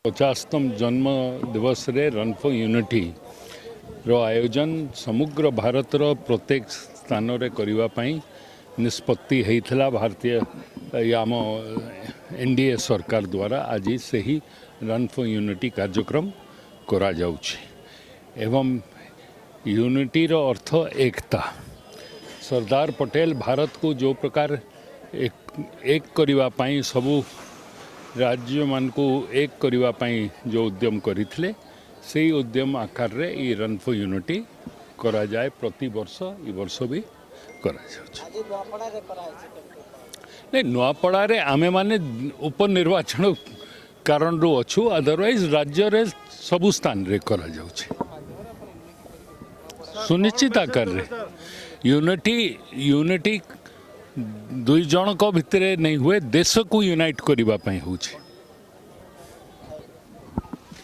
50तम जन्म दिवस रे रन फॉर यूनिटी रो आयोजन समग्र भारत रो प्रत्येक स्थान रे करिवा पई निष्पत्ति होता भारतीय आम एनडीए सरकार द्वारा आज से ही रन फॉर यूनिटी कार्यक्रम करा जाउछि एवं यूनिटी रो अर्थ एकता। सरदार पटेल भारत को जो प्रकार एक करिवा पई सबू राज्य मान को एक करिवा पई जो उद्यम करथिले से उद्यम आकार रे ई रन फॉर यूनिटी करा जाए प्रति वर्ष ई वर्ष भी करा नहीं नुआपड़ा रे आमे माने उपनिर्वाचन कारण रो अच्छु अदरवाइज राज्य रे सबु स्थान रे करा जाउछि सुनिश्चित आकार रे यूनिटी दुई जन को भितरे नहीं हुए देश को यूनाइट करबा पई होछि।